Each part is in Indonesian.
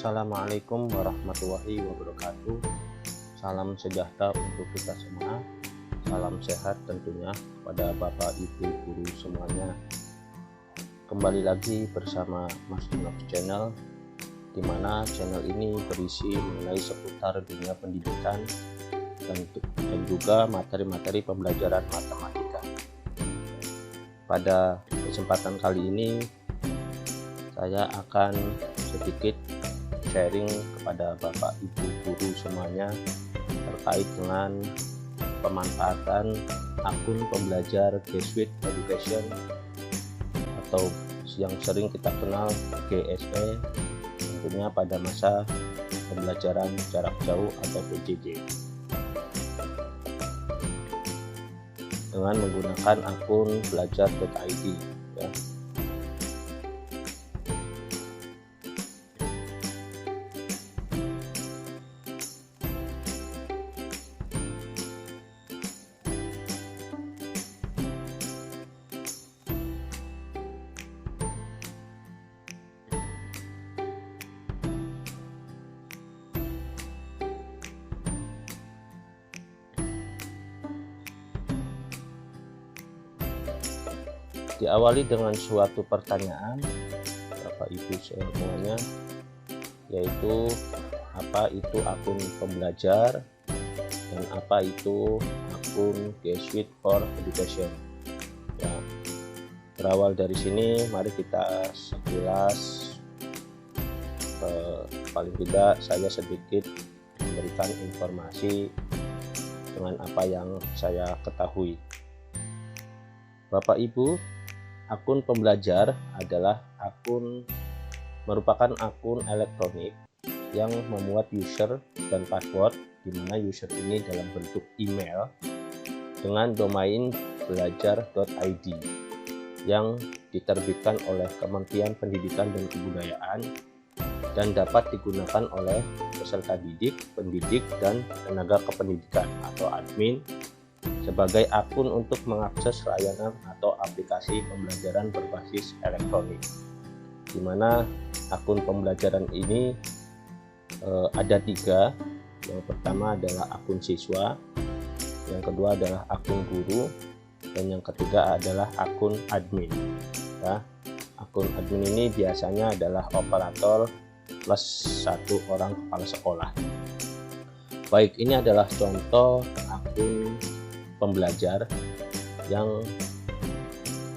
Assalamualaikum warahmatullahi wabarakatuh. Salam sejahtera untuk kita semua. Salam sehat tentunya pada Bapak Ibu guru semuanya. Kembali lagi bersama Mas Dinov Channel, di mana channel ini berisi mengenai seputar dunia pendidikan dan juga materi-materi pembelajaran matematika. Pada kesempatan kali ini saya akan sedikit sharing kepada Bapak Ibu guru semuanya terkait dengan pemanfaatan akun pembelajar G Suite Education atau yang sering kita kenal GSE, tentunya pada masa pembelajaran jarak jauh atau PJJ, dengan menggunakan akun belajar.id ya. Diawali dengan suatu pertanyaan Bapak Ibu semuanya, yaitu apa itu akun pembelajar dan apa itu akun G Suite for Education ya. Berawal dari sini, mari kita sekilas paling tidak saya sedikit memberikan informasi dengan apa yang saya ketahui. Bapak Ibu, akun pembelajar merupakan akun elektronik yang memuat user dan password, di mana user ini dalam bentuk email dengan domain belajar.id yang diterbitkan oleh Kementerian Pendidikan dan Kebudayaan dan dapat digunakan oleh peserta didik, pendidik, dan tenaga kependidikan atau admin sebagai akun untuk mengakses layanan atau aplikasi pembelajaran berbasis elektronik, di mana akun pembelajaran ini ada 3. Yang pertama adalah akun siswa, yang kedua adalah akun guru, dan yang ketiga adalah akun admin ya. Akun admin ini biasanya adalah operator plus 1 orang kepala sekolah. Baik, ini adalah contoh akun pembelajar yang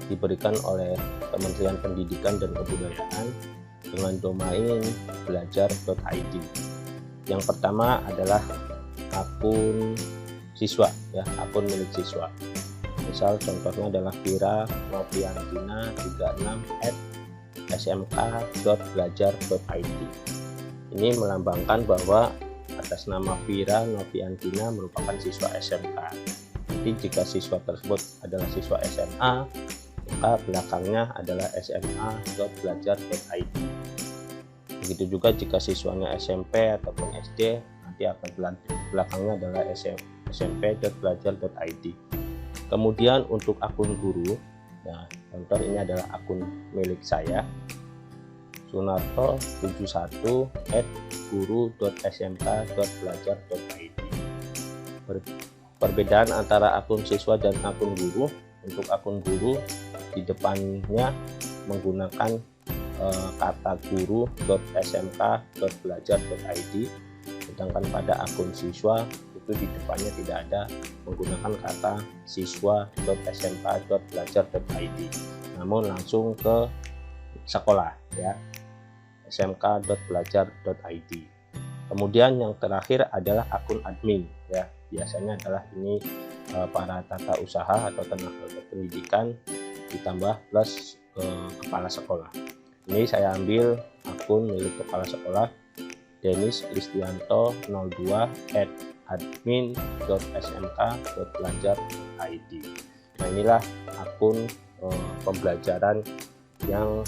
diberikan oleh Kementerian Pendidikan dan Kebudayaan dengan domain belajar.id. Yang pertama adalah akun siswa ya, akun milik siswa. Misal contohnya adalah Vira Noviantina 36@smk.belajar.id. Ini melambangkan bahwa atas nama Vira Noviantina merupakan siswa SMK. Jika siswa tersebut adalah siswa SMA, maka belakangnya adalah sma.belajar.id. Begitu juga jika siswanya SMP ataupun SD, nanti akan belakangnya adalah smp.belajar.id. Kemudian untuk akun guru, nah contoh ini adalah akun milik saya, sunarto71@guru.smk.belajar.id. Perbedaan antara akun siswa dan akun guru, untuk akun guru di depannya menggunakan kata guru.smk.belajar.id, sedangkan pada akun siswa itu di depannya tidak ada menggunakan kata siswa.smk.belajar.id, namun langsung ke sekolah ya, smk.belajar.id. Kemudian yang terakhir adalah akun admin ya. Biasanya adalah ini para tata usaha atau tenaga pendidikan ditambah plus kepala sekolah. Ini saya ambil akun milik kepala sekolah Denis Kristianto 02@admin.smk.belajar.id. Nah, inilah akun pembelajaran yang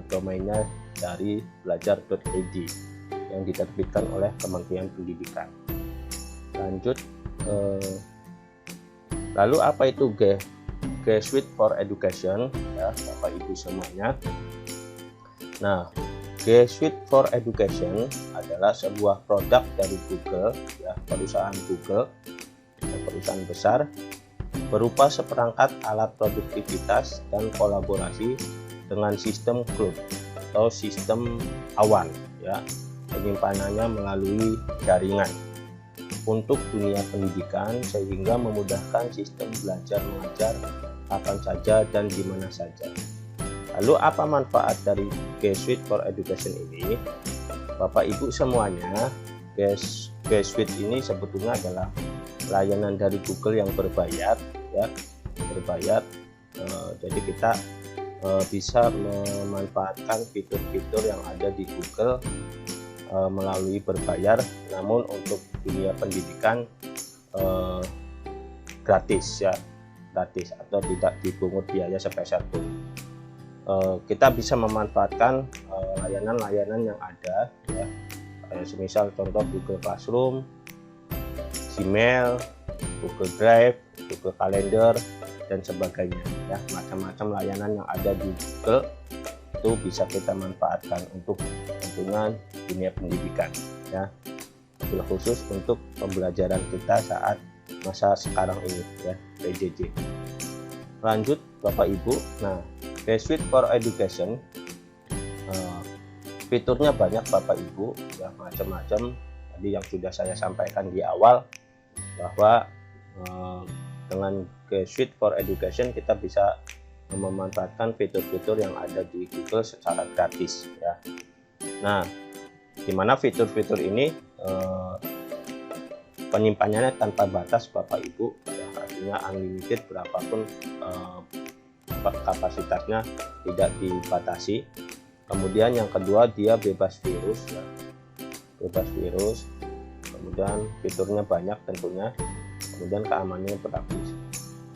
domainnya dari belajar.id yang diterbitkan oleh Kementerian Pendidikan. Lanjut, lalu apa itu G Suite for Education ya Bapak Ibu semuanya. Nah, G Suite for Education adalah sebuah produk dari Google, ya, perusahaan Google, perusahaan besar, berupa seperangkat alat produktivitas dan kolaborasi dengan sistem cloud atau sistem awan, ya, penyimpanannya melalui jaringan untuk dunia pendidikan sehingga memudahkan sistem belajar mengajar kapan saja dan di mana saja. Lalu apa manfaat dari G Suite for Education ini? Bapak Ibu semuanya, G Suite ini sebetulnya adalah layanan dari Google yang berbayar, ya, berbayar. Jadi kita bisa memanfaatkan fitur-fitur yang ada di Google melalui berbayar, namun untuk dunia pendidikan gratis, ya, gratis atau tidak dipungut biaya sepeser pun. Kita bisa memanfaatkan layanan-layanan yang ada, ya, semisal contoh Google Classroom, Gmail, Google Drive, Google Calendar, dan sebagainya, ya, macam-macam layanan yang ada di Google itu bisa kita manfaatkan untuk tentunya dunia pendidikan, ya, khusus untuk pembelajaran kita saat masa sekarang ini, ya, PJJ. Lanjut Bapak Ibu, nah, G Suite for Education fiturnya banyak Bapak Ibu, ya, macam-macam. Tadi yang sudah saya sampaikan di awal bahwa dengan G Suite for Education kita bisa memanfaatkan fitur-fitur yang ada di Google secara gratis, ya. Nah, di mana fitur-fitur ini penyimpanannya tanpa batas Bapak Ibu, ya, artinya unlimited, berapapun kapasitasnya tidak dibatasi. Kemudian yang kedua, dia bebas virus, ya, bebas virus. Kemudian fiturnya banyak tentunya, kemudian keamanannya berlapis.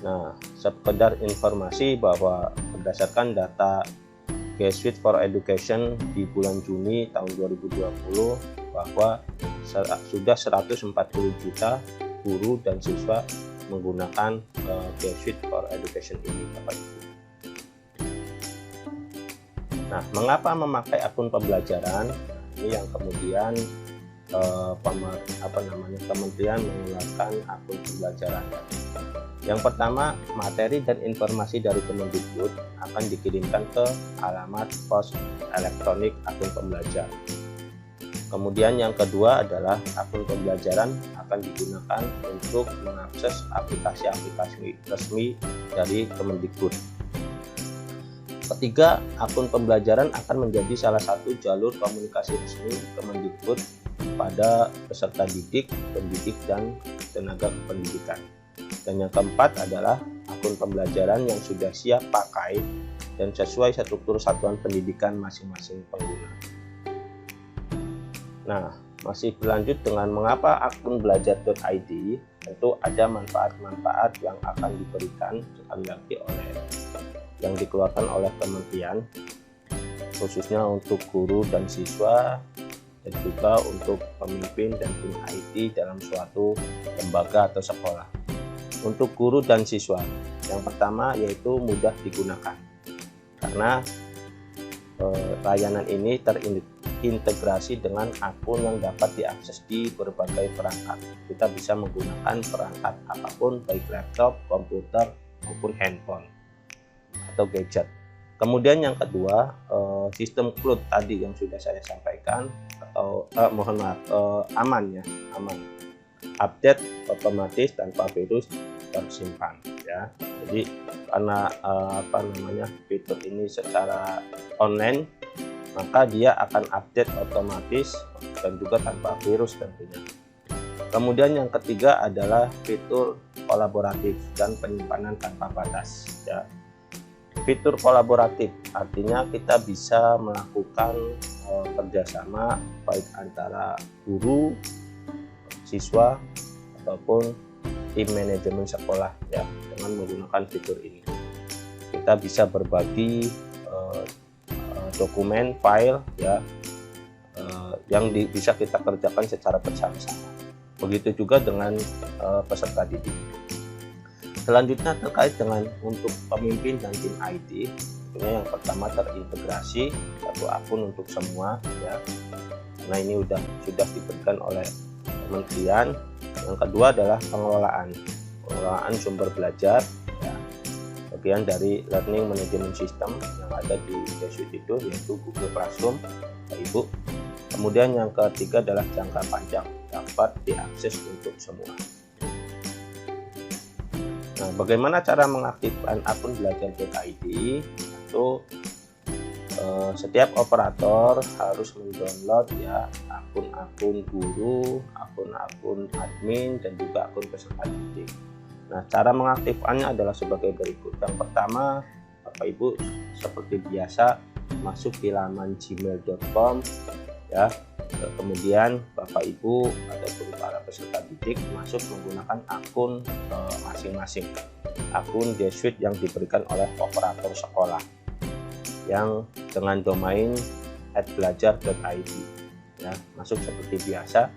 Nah, sekedar informasi bahwa berdasarkan data G Suite for Education di bulan Juni tahun 2020 bahwa sudah 140 juta guru dan siswa menggunakan G Suite for Education ini, Bapak Ibu. Nah, mengapa memakai akun pembelajaran? Ini yang kemudian kementerian mengeluarkan akun pembelajaran. Yang pertama, materi dan informasi dari Kemendikbud akan dikirimkan ke alamat pos elektronik akun pembelajar. Kemudian yang kedua adalah akun pembelajaran akan digunakan untuk mengakses aplikasi-aplikasi resmi dari Kemendikbud. Ketiga, akun pembelajaran akan menjadi salah satu jalur komunikasi resmi Kemendikbud pada peserta didik, pendidik, dan tenaga pendidikan. Dan yang keempat adalah akun pembelajaran yang sudah siap pakai dan sesuai struktur satuan pendidikan masing-masing pengguna. Nah, masih berlanjut dengan mengapa akun belajar.id, tentu ada manfaat-manfaat yang akan diberikan sekali lagi yang dikeluarkan oleh kementerian, khususnya untuk guru dan siswa, dan juga untuk pemimpin dan tim IT dalam suatu lembaga atau sekolah. Untuk guru dan siswa, yang pertama yaitu mudah digunakan, karena layanan ini terintegrasi dengan akun yang dapat diakses di berbagai perangkat. Kita bisa menggunakan perangkat apapun, baik laptop, komputer, maupun handphone atau gadget. Kemudian yang kedua, sistem cloud tadi yang sudah saya sampaikan, atau aman, ya, aman, update otomatis tanpa virus tersimpan, ya. Jadi karena fitur ini secara online, maka dia akan update otomatis dan juga tanpa virus tentunya. Kemudian yang ketiga adalah fitur kolaboratif dan penyimpanan tanpa batas, ya. Fitur kolaboratif artinya kita bisa melakukan kerjasama baik antara guru, siswa, ataupun tim manajemen sekolah, ya, dengan menggunakan fitur ini. Kita bisa berbagi dokumen, file, ya, yang bisa kita kerjakan secara bersama-sama. Begitu juga dengan peserta didik. Selanjutnya terkait dengan untuk pemimpin dan tim IT, ini yang pertama terintegrasi satu akun untuk semua ya. Nah ini sudah diberikan oleh kementerian. Yang kedua adalah pengelolaan sumber belajar ya, bagian dari learning management system yang ada di G Suite itu, yaitu Google Classroom Ibu. Kemudian yang ketiga adalah jangka panjang, dapat diakses untuk semua. Nah, bagaimana cara mengaktifkan akun belajar.id? Itu setiap operator harus mendownload ya akun-akun guru, akun-akun admin, dan juga akun peserta didik. Nah, cara mengaktifkannya adalah sebagai berikut. Yang pertama, Bapak Ibu seperti biasa masuk di laman gmail.com ya. Kemudian Bapak Ibu ataupun para peserta didik masuk menggunakan akun masing-masing, akun G Suite yang diberikan oleh operator sekolah yang dengan domain @belajar.id ya, masuk seperti biasa.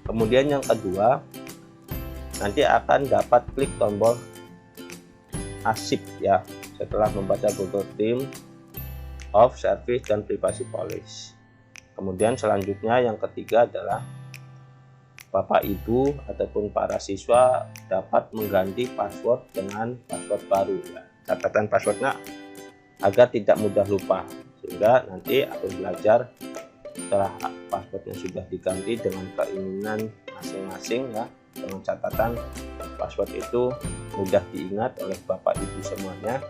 Kemudian yang kedua, nanti akan dapat klik tombol arsip ya setelah membaca Google Terms of Service dan Privacy Policy. Kemudian selanjutnya yang ketiga adalah Bapak Ibu ataupun para siswa dapat mengganti password dengan password baru ya. Catatan passwordnya agar tidak mudah lupa, sehingga nanti akun belajar setelah passwordnya sudah diganti dengan keinginan masing-masing ya, dengan catatan password itu mudah diingat oleh Bapak Ibu semuanya,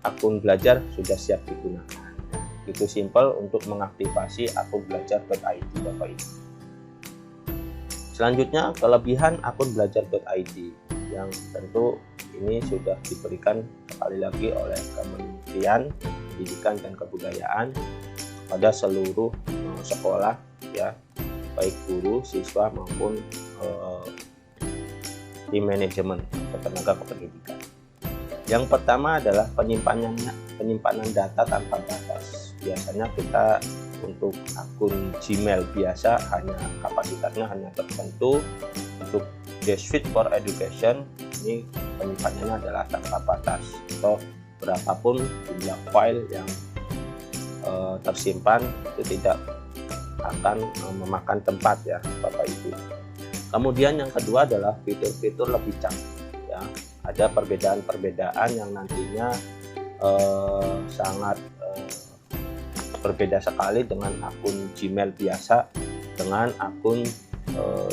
akun belajar sudah siap digunakan. Itu simpel untuk mengaktifasi akun belajar.id Bapak Ibu. Selanjutnya kelebihan akun belajar.id yang tentu ini sudah diberikan sekali lagi oleh Kementerian Pendidikan dan Kebudayaan pada seluruh sekolah ya, baik guru, siswa maupun tim manajemen atau tenaga kependidikan. Yang pertama adalah penyimpanan data tanpa batas. Biasanya kita untuk akun Gmail biasa kapasitasnya hanya tertentu. Untuk G Suite for Education ini penyimpanannya adalah tanpa batas, atau berapapun jumlah file yang tersimpan itu tidak akan memakan tempat ya Bapak Ibu. Kemudian yang kedua adalah fitur-fitur lebih canggih ya. Ada perbedaan-perbedaan yang nantinya sangat berbeda sekali dengan akun Gmail biasa dengan akun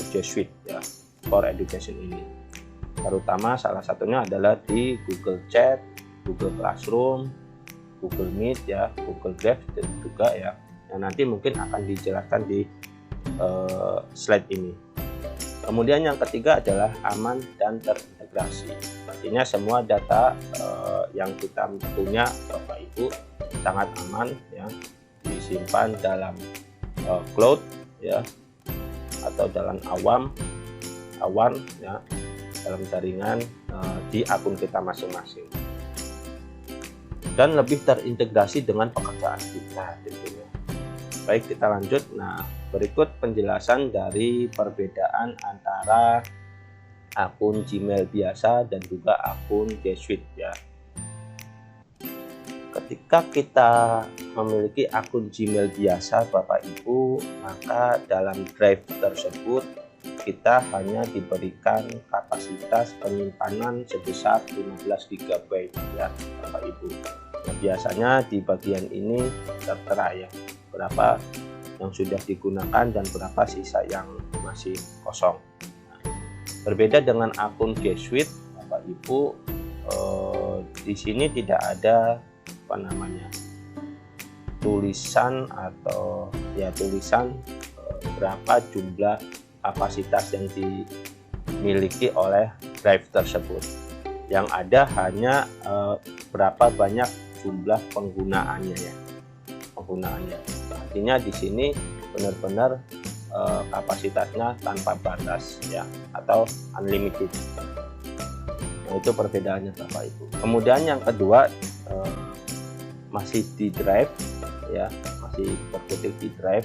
G Suite ya for Education ini. Terutama salah satunya adalah di Google Chat, Google Classroom, Google Meet ya, Google Drive dan juga ya yang nanti mungkin akan dijelaskan di slide ini. Kemudian yang ketiga adalah aman dan terintegrasi. Artinya semua data yang kita punya Bapak Ibu sangat aman ya, disimpan dalam cloud ya, atau dalam awan ya, dalam jaringan di akun kita masing-masing, dan lebih terintegrasi dengan pekerjaan kita tentunya. Baik, kita lanjut. Nah, berikut penjelasan dari perbedaan antara akun Gmail biasa dan juga akun G Suite ya. Ketika kita memiliki akun Gmail biasa Bapak Ibu, maka dalam drive tersebut kita hanya diberikan kapasitas penyimpanan sebesar 15 GB ya Bapak Ibu. Nah, biasanya di bagian ini tertera ya berapa yang sudah digunakan dan berapa sisa yang masih kosong. Nah, berbeda dengan akun G Suite Bapak Ibu, di sini tidak ada tulisan atau ya tulisan berapa jumlah kapasitas yang dimiliki oleh drive tersebut. Yang ada hanya berapa banyak jumlah penggunaannya ya. Artinya di sini benar-benar kapasitasnya tanpa batas ya, atau unlimited. Nah, itu perbedaannya Bapak Ibu. Kemudian yang kedua, masih di drive ya, masih berkutik di drive.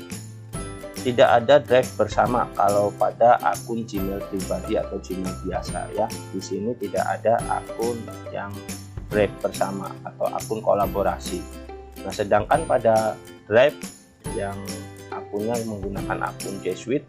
Tidak ada drive bersama kalau pada akun Gmail pribadi atau Gmail biasa ya. Di sini tidak ada akun yang drive bersama atau akun kolaborasi. Nah, sedangkan pada drive yang akunnya menggunakan akun G Suite,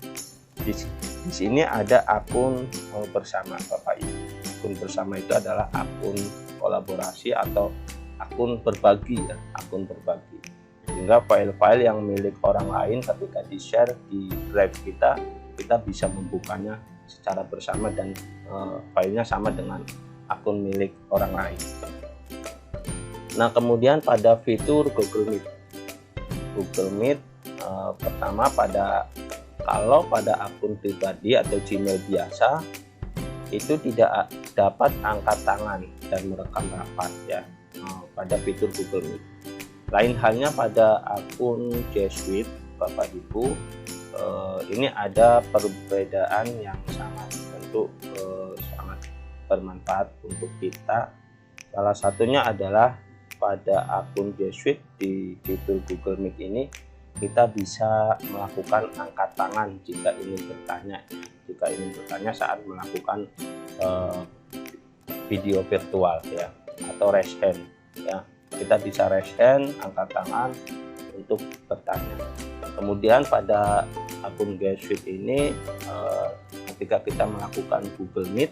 di sini ada akun bersama Bapak Ibu. Akun bersama itu adalah akun kolaborasi atau akun berbagi ya, akun berbagi. Sehingga file-file yang milik orang lain ketika di-share di drive kita bisa membukanya secara bersama dan filenya sama dengan akun milik orang lain. Nah, kemudian pada fitur Google Meet pertama kalau pada akun pribadi atau Gmail biasa itu tidak dapat angkat tangan dan merekam rapat ya pada fitur Google Meet. Lain halnya pada akun G Suite Bapak Ibu, ini ada perbedaan yang sangat sangat bermanfaat untuk kita. Salah satunya adalah pada akun G Suite di fitur Google Meet ini kita bisa melakukan angkat tangan jika ingin bertanya saat melakukan video virtual ya, atau raise hand ya. Kita bisa raise hand, angkat tangan untuk bertanya. Kemudian pada akun G Suite ini ketika kita melakukan Google Meet,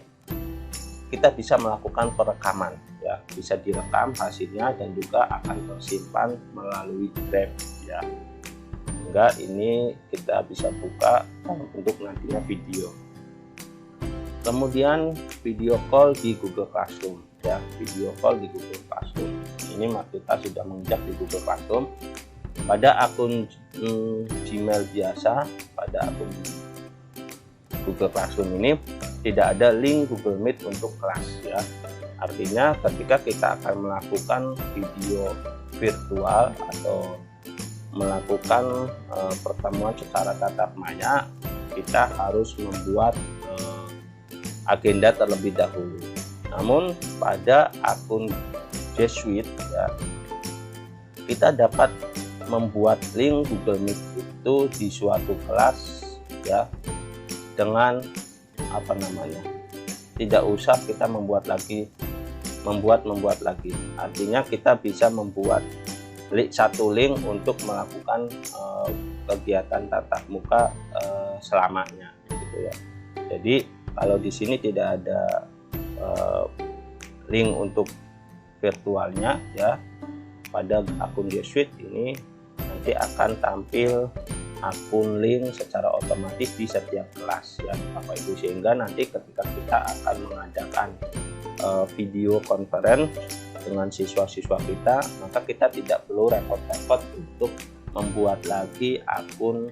kita bisa melakukan perekaman ya, bisa direkam hasilnya dan juga akan tersimpan melalui drive ya. Sehingga ini kita bisa buka untuk nantinya video. Kemudian video call di Google Classroom ya, video call di Google Classroom. Ini kita sudah menginjak di Google Classroom. Pada akun Gmail biasa, pada akun Google Classroom ini tidak ada link Google Meet untuk kelas ya. Artinya ketika kita akan melakukan video virtual atau melakukan pertemuan secara tatap maya, kita harus membuat agenda terlebih dahulu. Namun pada akun G Suite ya, kita dapat membuat link Google Meet itu di suatu kelas ya, dengan tidak usah kita membuat lagi. Artinya kita bisa membuat satu link untuk melakukan kegiatan tatap muka selamanya gitu ya. Jadi kalau di sini tidak ada link untuk virtualnya ya, pada akun G Suite ini nanti akan tampil akun link secara otomatis di setiap kelas ya Bapak Ibu, sehingga nanti ketika kita akan mengadakan video conference dengan siswa-siswa kita, maka kita tidak perlu repot-repot untuk membuat lagi akun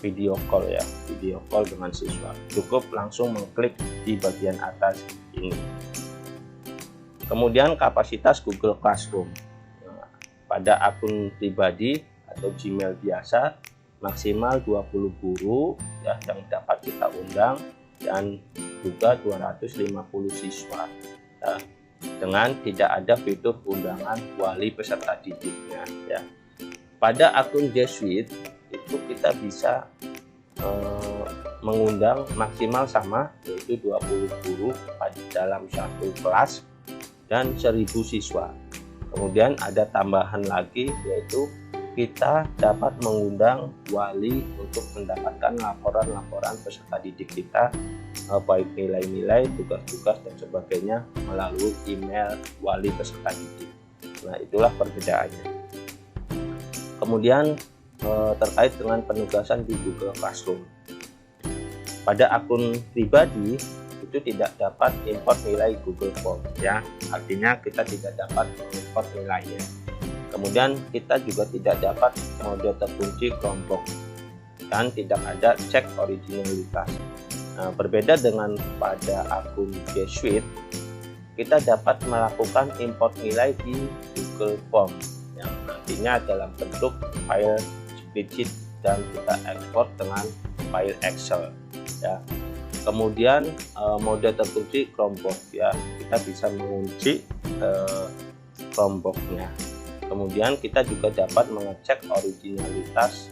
video call ya, video call dengan siswa. Cukup langsung mengklik di bagian atas ini. Kemudian kapasitas Google Classroom. Nah, pada akun pribadi atau Gmail biasa maksimal 20 guru ya yang dapat kita undang dan juga 250 siswa ya, dengan tidak ada fitur undangan wali peserta didiknya ya. Pada akun G Suite itu kita bisa mengundang maksimal sama, yaitu 20 guru dalam satu kelas dan 1000 siswa. Kemudian ada tambahan lagi, yaitu kita dapat mengundang wali untuk mendapatkan laporan-laporan peserta didik kita, baik nilai-nilai, tugas-tugas dan sebagainya melalui email wali peserta didik. Nah, itulah perbedaannya. Kemudian terkait dengan penugasan di Google Classroom, pada akun pribadi itu tidak dapat import nilai Google Form ya, artinya kita tidak dapat import nilainya. Kemudian kita juga tidak dapat mode terkunci Chromebook dan tidak ada cek originalitas. Nah, berbeda dengan pada akun G Suite, kita dapat melakukan import nilai di Google Form yang nantinya dalam bentuk file spreadsheet dan kita ekspor dengan file Excel ya. Kemudian mode terkunci Chromebook ya, kita bisa mengunci Chromebooknya. Kemudian kita juga dapat mengecek originalitas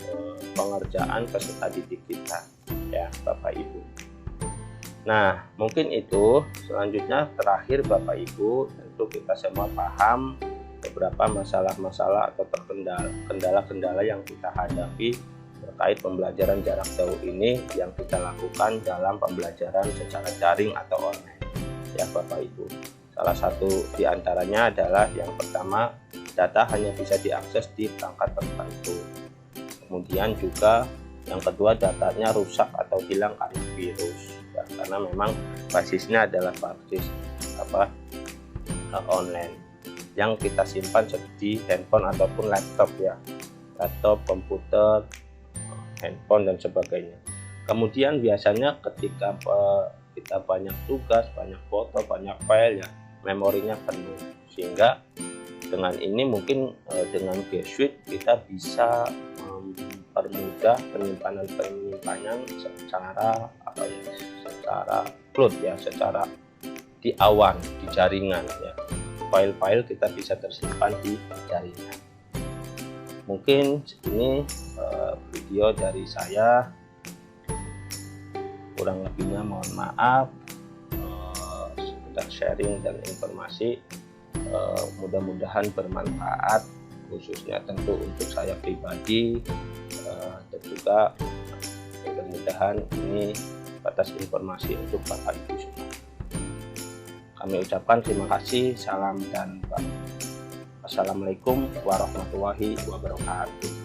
pengerjaan peserta didik kita, ya Bapak Ibu. Nah, mungkin itu. Selanjutnya terakhir Bapak Ibu, tentu kita semua paham beberapa masalah-masalah atau kendala-kendala yang kita hadapi terkait pembelajaran jarak jauh ini yang kita lakukan dalam pembelajaran secara daring atau online, ya Bapak Ibu. Salah satu diantaranya adalah yang pertama, data hanya bisa diakses di perangkat tertentu. Kemudian juga yang kedua, datanya rusak atau hilang karena virus, ya, karena memang basisnya adalah basis online yang kita simpan seperti handphone ataupun laptop, ya, laptop, komputer, handphone dan sebagainya. Kemudian biasanya ketika kita banyak tugas, banyak foto, banyak file, ya, memorinya penuh, sehingga dengan ini mungkin dengan G Suite kita bisa mempermudah penyimpanan secara secara cloud, ya, secara di awan, di jaringan, ya. File-file kita bisa tersimpan di jaringan. Mungkin ini video dari saya, kurang lebihnya mohon maaf. Sekedar sharing dan informasi, mudah-mudahan bermanfaat, khususnya tentu untuk saya pribadi, dan juga mudah-mudahan ini batas informasi untuk Bapak Ibu semua. Kami ucapkan terima kasih, salam dan Assalamualaikum warahmatullahi wabarakatuh.